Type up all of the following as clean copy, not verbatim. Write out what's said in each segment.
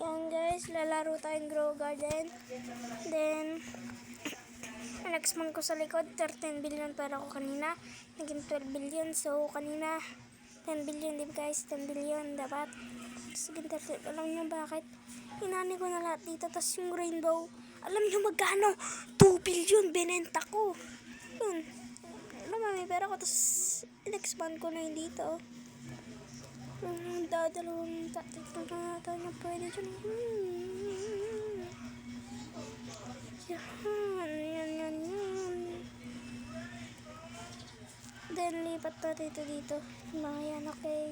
Yan guys, lalaro tayong grow garden. Then, next month ko sa likod, 13 billion para ko kanina. Naging 12 billion. So, kanina, 10 billion, di ba guys? 10 billion dapat. Sige, 13. Alam niyo bakit? Inani ko na lahat dito. Tapos yung rainbow, alam niyo magkano? 2 billion binenta ko. Yun. Alam mo, may pera ko. Tapos, in-expand ko na yun dito. Dadalawang tatlo na ata na pwede dyan. Yan. Then, lipat natin ito dito. Mga yan, okay.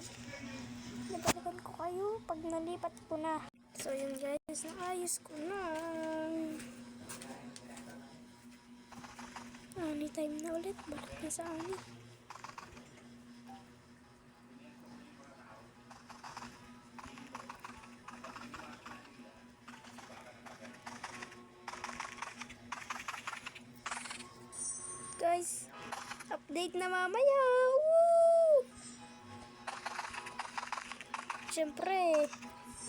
Nabalikan ko kayo pag nalipat ko na. So, yun guys, naayos ko na. Anytime na ulit. Balik na sa ani. Guys, update na mamaya. Woo! Siyempre,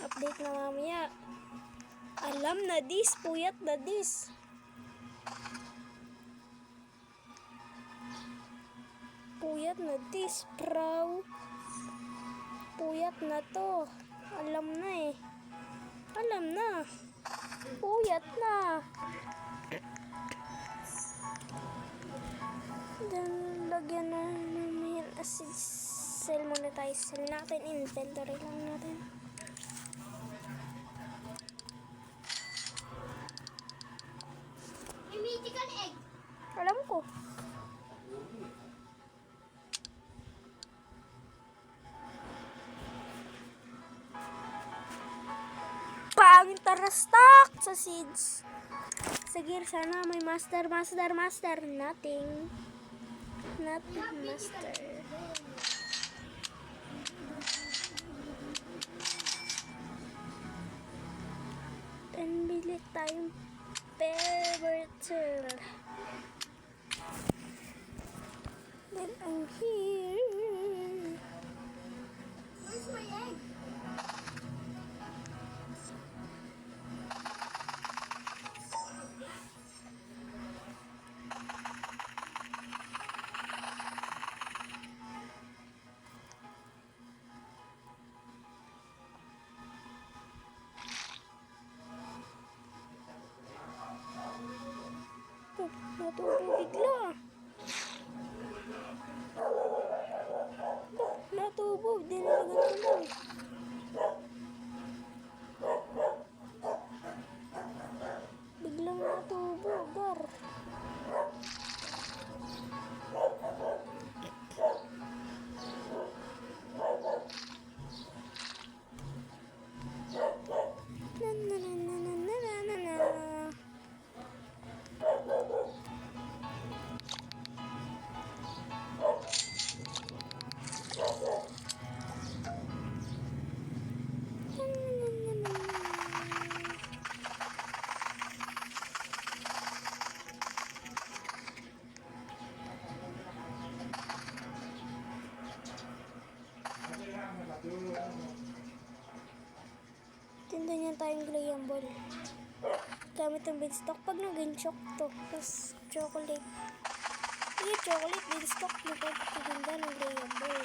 update na mamaya. Alam na this, puyat na this. Puyat na this, bro. Puyat na to. Alam na eh. Alam na. Puyat na. Then, lagyan na namin acid cell monetize. Sell natin. Inventory lang natin. May mythical egg. Alam ko. Pangit tarastak sa seeds. Sige, sana may master. Nothing. Nothing master. Then, bili tayong Perverter. Then, I'm here. Where's my egg? Natubo bigla. Natubo. Dinalagan ko lang. Biglang natubo. Gar. Tinda niya tayong glayang ball. Gamit ang beanstalk. Pag nag-chok to. Tapos chocolate. Iya, chocolate, beanstalk. Napagpatinda ng glayang ball.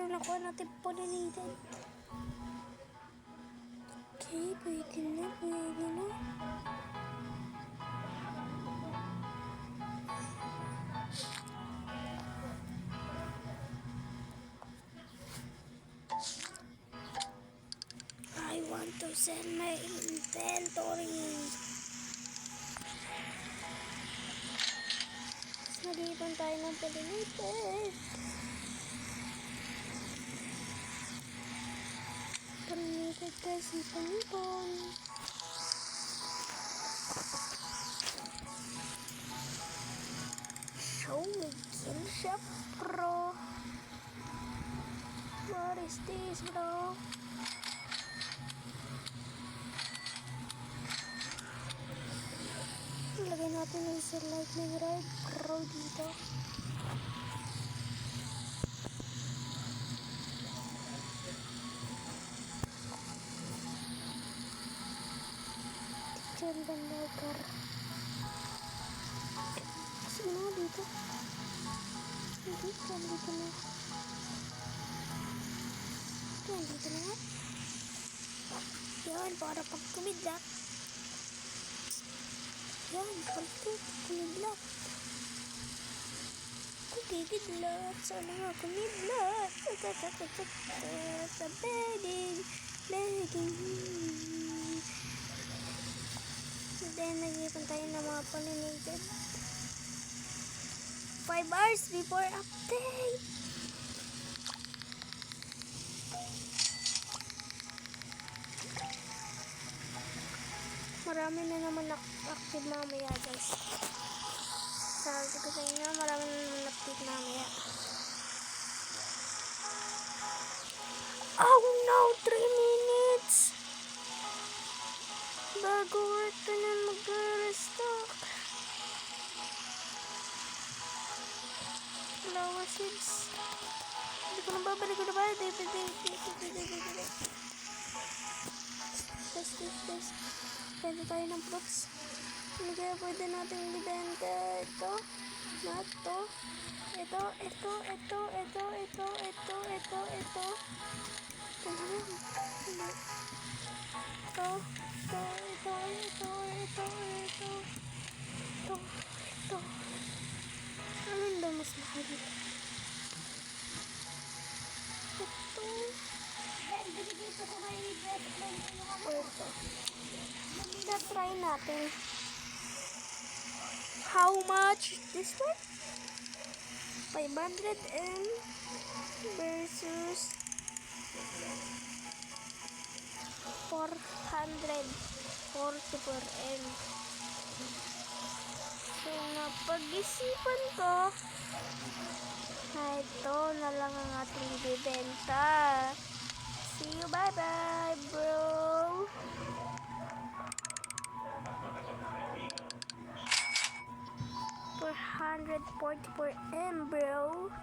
pero nakuha natin pollinated. Okay, pwede na, pwede na. I want to sell my inventory. Nalipan tayo ng pollinated. Pollinated guys, ipon-ipon. Show me kill shop, bro. What is this, bro? Lagay natin yung isa lightning rod, bro, dito. Diyan bandagar. Kasi na dito. Hindi, dito na. Dito na nga. Yan, para pag kumidlat. Yan, pag kumidlat. Kumidlat. Sana nga kumidlat. Sa begging. Then, nag-ipan tayo ng mga pollinated. 5 hours before update. Marami na naman active mamaya guys. Sabi ko sa inyo, marami na naman active mamaya. Oh no, 3 minutes! Bago ito na mag-restock. Flower seeds. Hindi ko na babalik ko na ba? This. Pwede tayo ng fruits. Hindi kaya pwede natin ibenta ito. Not to. Ito. Alin ba mas mahal? Ito. Try natin. How much this one? 500 M versus 444 M. So, napag-isipan ko na ito na lang ang ating bibenta. See you, bye-bye, bro! 444 M, bro.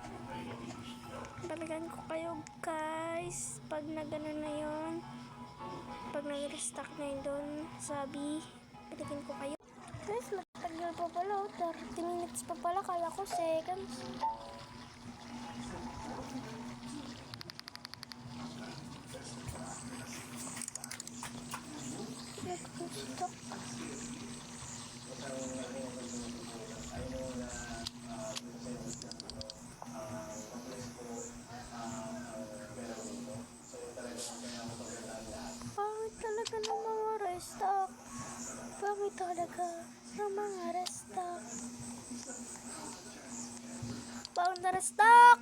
Balikan ko kayo, guys. Pag nagano na yun. Pag nag-restock na yun doon, sabi, balikan ko kayo. Guys, matagal pa pala. 30 minutes pa pala. Kala ko seconds. Stop. Pangit talaga ng mga restock. Pangit talaga ng mga restock. Pangit na restock.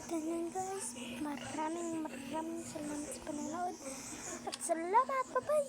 Ganyan guys, maraming salamat sa panonood at salamat, bye bye.